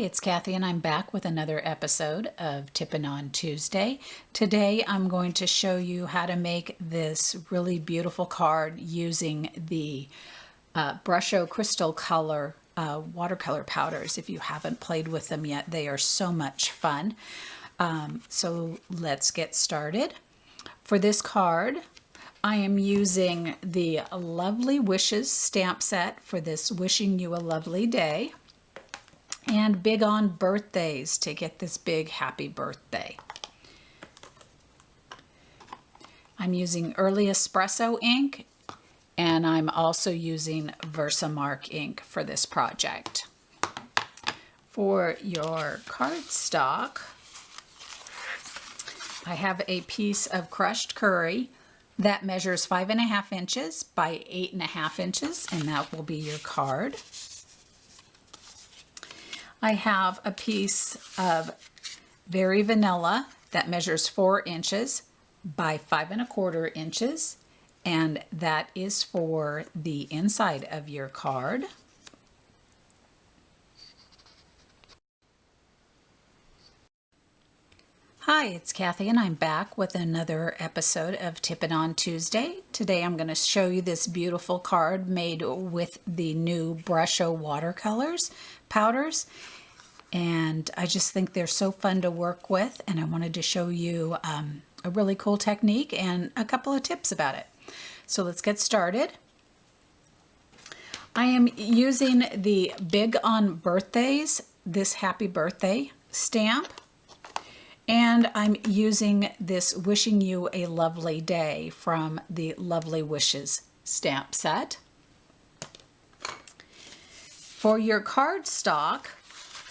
it's Cathy and I'm back with another episode of Tippin' on Tuesday. Today I'm going to show you how to make this really beautiful card using the Brushos Crystal Color watercolor powders. If you haven't played with them yet, they are so much fun. So let's get started. For this card, I am using the Lovely Wishes stamp set for this Wishing You a Lovely Day. And big on birthdays to get this big happy birthday. I'm using Early Espresso ink, and I'm also using Versamark ink for this project. For your cardstock, I have a piece of crushed curry that measures 5.5 inches by 8.5 inches, and that will be your card. I have a piece of Very Vanilla that measures 4 inches by 5.25 inches, and that is for the inside of your card. Hi, it's Cathy and I'm back with another episode of Tippin' on Tuesday. Today I'm going to show you this beautiful card made with the new Brushos watercolors powders, and I just think they're so fun to work with, and I wanted to show you a really cool technique and a couple of tips about it. So let's get started. I am using the Big on Birthdays, this Happy Birthday stamp. And I'm using this Wishing You a Lovely Day from the Lovely Wishes stamp set. For your cardstock,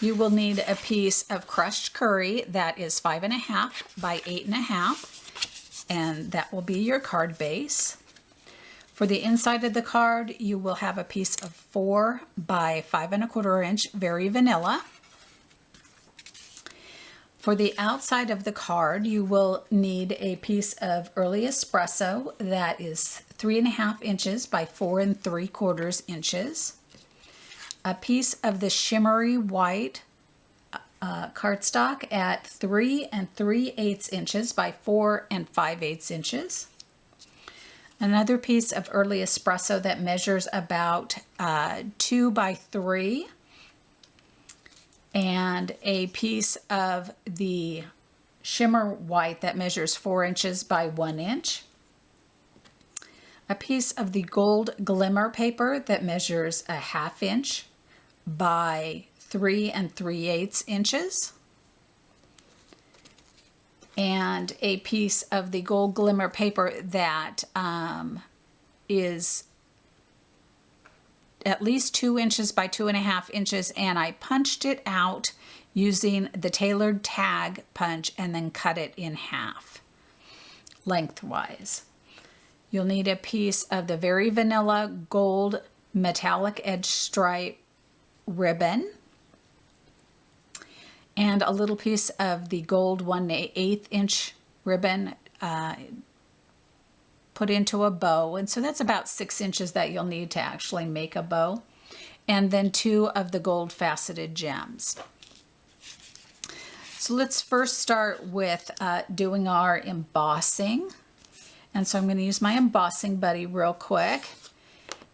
you will need a piece of crushed curry that is 5.5 by 8.5, and that will be your card base. For the inside of the card, you will have a piece of 4 by 5.25 inch Very Vanilla. For the outside of the card, you will need a piece of Early Espresso that is 3.5 inches by 4.75 inches. A piece of the shimmery white cardstock at 3 3/8 inches by 4 5/8 inches. Another piece of Early Espresso that measures about 2 by 3. And a piece of the shimmer white that measures 4 inches by 1 inch. A piece of the gold glimmer paper that measures 1/2 inch by 3 3/8 inches. And a piece of the gold glimmer paper that is at least 2 inches by 2.5 inches, and I punched it out using the tailored tag punch and then cut it in half lengthwise. You'll need a piece of the Very Vanilla gold metallic edge stripe ribbon and a little piece of the gold 1/8 inch ribbon put into a bow, and so that's about 6 inches that you'll need to actually make a bow, and then 2 of the gold faceted gems. So let's first start with doing our embossing, and so I'm going to use my embossing buddy real quick.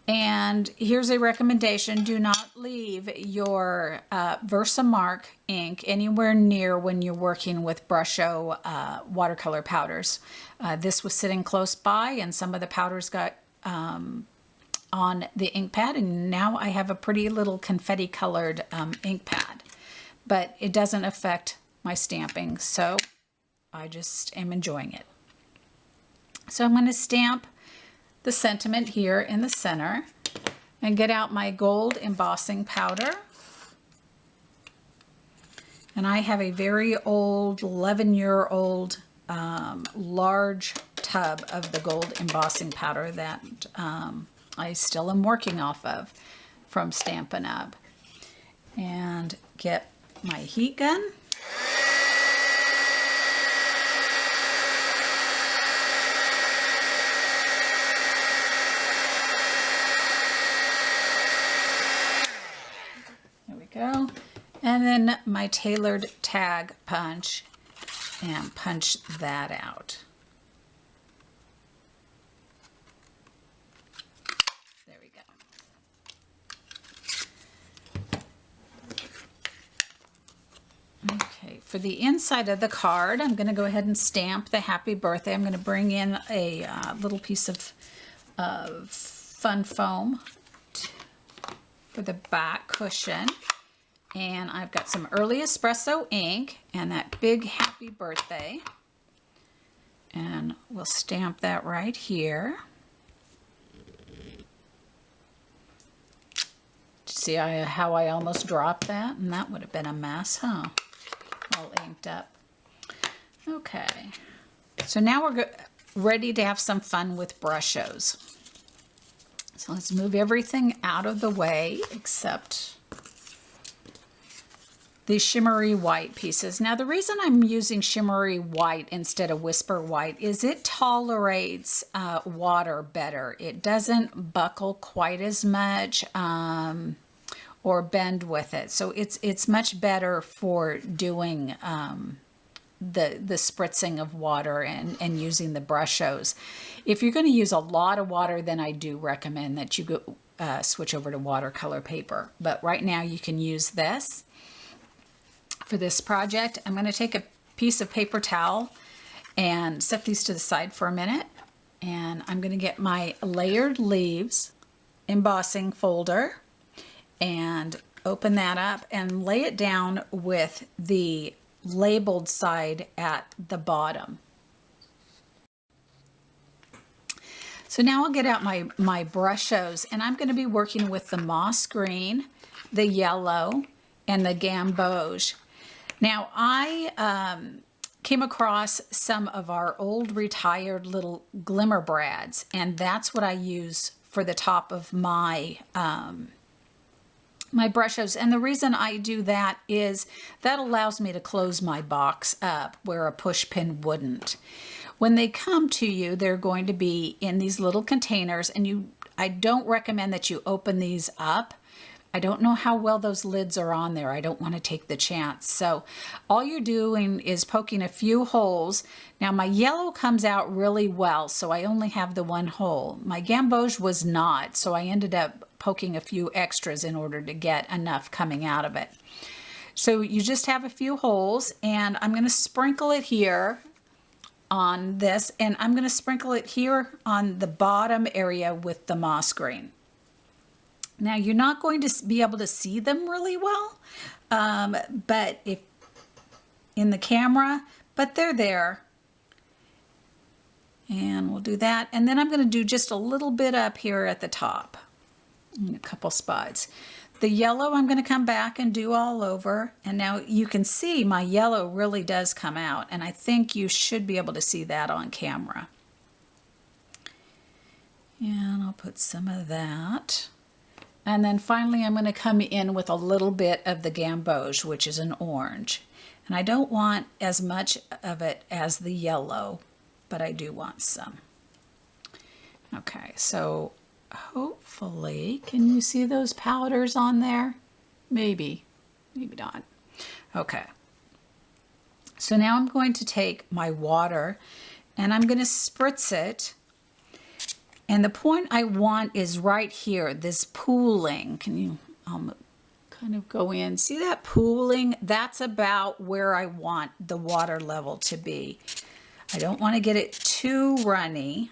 And here's a recommendation: do not leave your Versamark ink anywhere near when you're working with Brushos watercolor powders. This was sitting close by, and some of the powders got on the ink pad, and now I have a pretty little confetti colored ink pad. But it doesn't affect my stamping, so I just am enjoying it. So I'm going to stamp the sentiment here in the center and get out my gold embossing powder. And I have a very old 11-year-old large tub of the gold embossing powder that I still am working off of from Stampin' Up. And get my heat gun. There we go. And in my tailored tag punch and punch that out. There we go. Okay, for the inside of the card, I'm going to go ahead and stamp the happy birthday. I'm going to bring in a little piece of fun foam for the back cushion. And I've got some early espresso ink and that big happy birthday. And we'll stamp that right here. See how I almost dropped that? And that would have been a mess, huh? All inked up. Okay. So now we're ready to have some fun with Brushos. So let's move everything out of the way except these shimmery white pieces. Now the reason I'm using shimmery white instead of whisper white is it tolerates water better. It doesn't buckle quite as much or bend with it. So it's much better for doing the spritzing of water and using the Brushos. If you're going to use a lot of water, then I do recommend that you go switch over to watercolor paper. But right now you can use this. For this project, I'm going to take a piece of paper towel and set these to the side for a minute. And I'm going to get my layered leaves embossing folder and open that up and lay it down with the labeled side at the bottom. So now I'll get out my Brushos, and I'm going to be working with the moss green, the yellow, and the gamboge. Now, I came across some of our old retired little glimmer brads, and that's what I use for the top of my my Brushos. And the reason I do that is that allows me to close my box up where a push pin wouldn't. When they come to you, they're going to be in these little containers, and I don't recommend that you open these up. I don't know how well those lids are on there. I don't want to take the chance. So all you're doing is poking a few holes. Now my yellow comes out really well, so I only have the one hole. My gamboge was not, so I ended up poking a few extras in order to get enough coming out of it. So you just have a few holes, and I'm going to sprinkle it here on this, and I'm going to sprinkle it here on the bottom area with the moss green. Now you're not going to be able to see them really well, but if in the camera, but they're there. And we'll do that. And then I'm going to do just a little bit up here at the top, in a couple spots. The yellow I'm going to come back and do all over. And now you can see my yellow really does come out. And I think you should be able to see that on camera. And I'll put some of that. And then finally, I'm going to come in with a little bit of the gamboge, which is an orange. And I don't want as much of it as the yellow, but I do want some. Okay, so hopefully, can you see those powders on there? Maybe, maybe not. Okay. So now I'm going to take my water and I'm going to spritz it. And the point I want is right here, this pooling. Can you kind of go in? See that pooling? That's about where I want the water level to be. I don't want to get it too runny,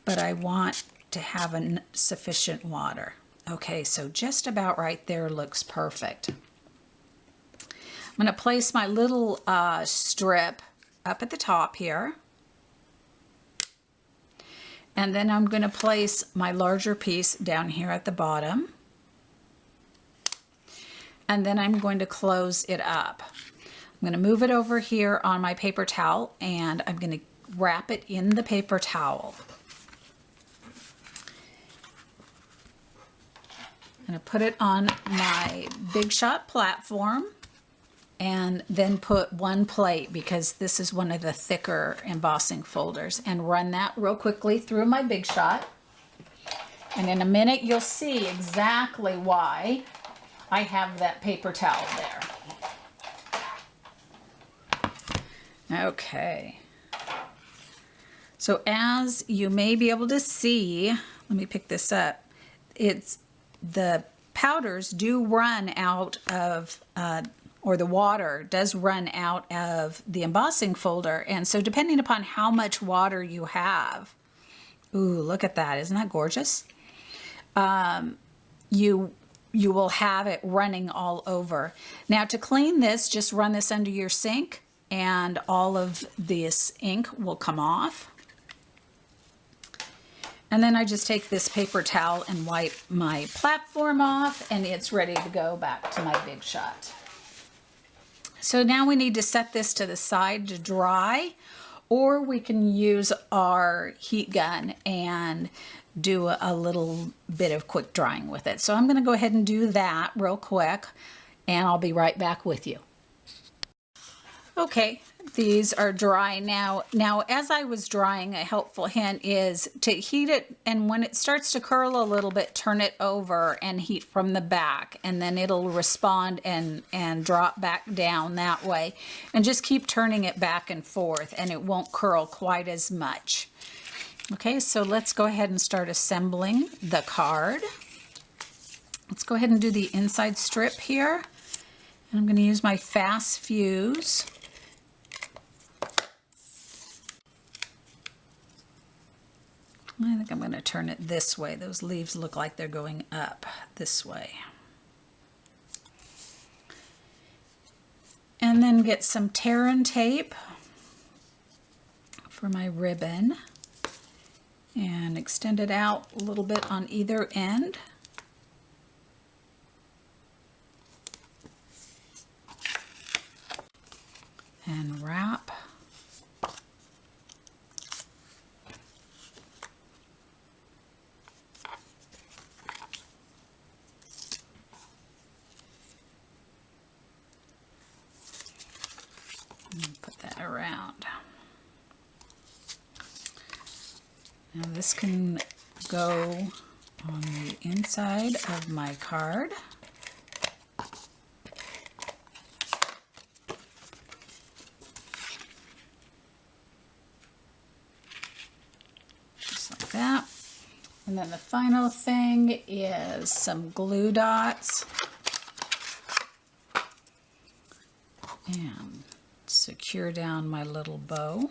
but I want to have sufficient water. Okay, so just about right there looks perfect. I'm going to place my little strip up at the top here. And then I'm going to place my larger piece down here at the bottom. And then I'm going to close it up. I'm going to move it over here on my paper towel, and I'm going to wrap it in the paper towel. I'm going to put it on my Big Shot platform and then put one plate, because this is one of the thicker embossing folders, and run that real quickly through my Big Shot. And in a minute you'll see exactly why I have that paper towel there. Okay. So as you may be able to see, let me pick this up. It's the powders do run out of, or the water does run out of the embossing folder. And so depending upon how much water you have, ooh, look at that. Isn't that gorgeous? You will have it running all over. Now to clean this, just run this under your sink and all of this ink will come off. And then I just take this paper towel and wipe my platform off and it's ready to go back to my Big Shot. So now we need to set this to the side to dry, or we can use our heat gun and do a little bit of quick drying with it. So I'm going to go ahead and do that real quick and I'll be right back with you. Okay, these are dry now. Now, as I was drying, a helpful hint is to heat it, and when it starts to curl a little bit, turn it over and heat from the back, and then it'll respond and drop back down that way. And just keep turning it back and forth, and it won't curl quite as much. Okay, so let's go ahead and start assembling the card. Let's go ahead and do the inside strip here. And I'm going to use my fast fuse. I think I'm going to turn it this way. Those leaves look like they're going up this way. And then get some tear and tape for my ribbon and extend it out a little bit on either end. And wrap. And put that around. Now this can go on the inside of my card. Just like that. And then the final thing is some glue dots. And secure down my little bow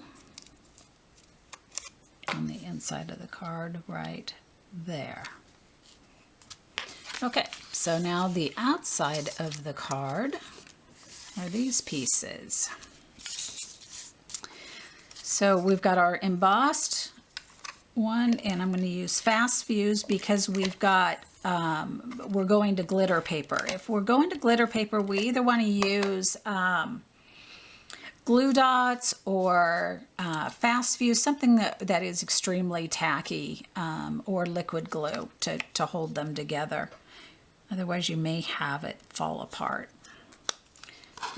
on the inside of the card right there. Okay, so now the outside of the card are these pieces. So we've got our embossed one, and I'm going to use fast fuse because we've got we're going to glitter paper. If we're going to glitter paper, we either want to use glue dots or fast fuse, something that is extremely tacky, or liquid glue to hold them together. Otherwise you may have it fall apart.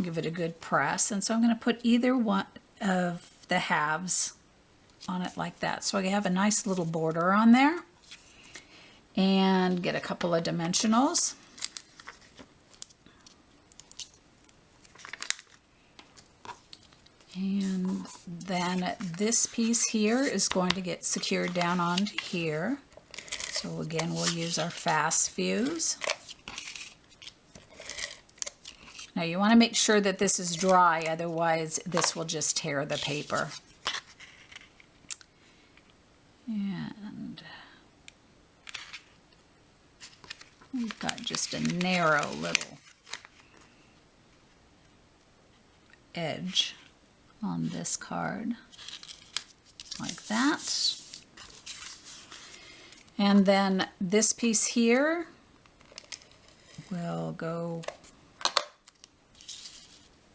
Give it a good press, and so I'm going to put either one of the halves on it like that. So I have a nice little border on there, and get a couple of dimensionals. And then this piece here is going to get secured down onto here. So again, we'll use our fast fuse. Now you want to make sure that this is dry, otherwise this will just tear the paper. And we've got just a narrow little edge on this card, like that. And then this piece here will go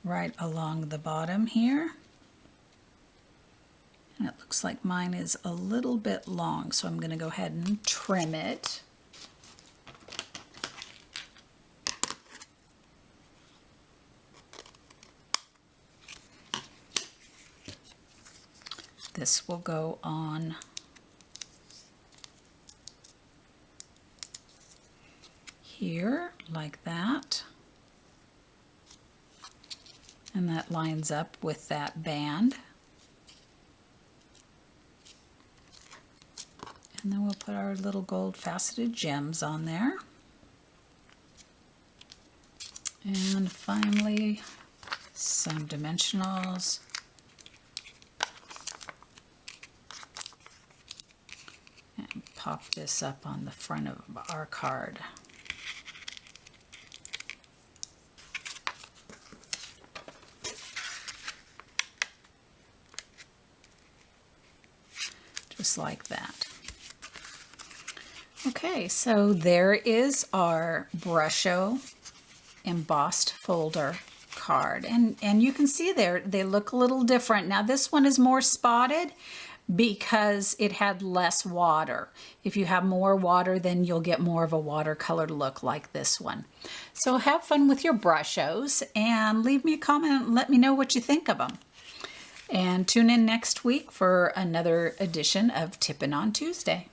right along the bottom here. And it looks like mine is a little bit long, so I'm going to go ahead and trim it. This will go on here like that. And that lines up with that band. And then we'll put our little gold faceted gems on there. And finally, some dimensionals. And pop this up on the front of our card. Just like that. Okay, so there is our Brushos embossed folder card. And you can see there, they look a little different. Now this one is more spotted because it had less water. If you have more water, then you'll get more of a watercolor look like this one. So have fun with your Brushos and leave me a comment and let me know what you think of them. And tune in next week for another edition of Tippin' on Tuesday.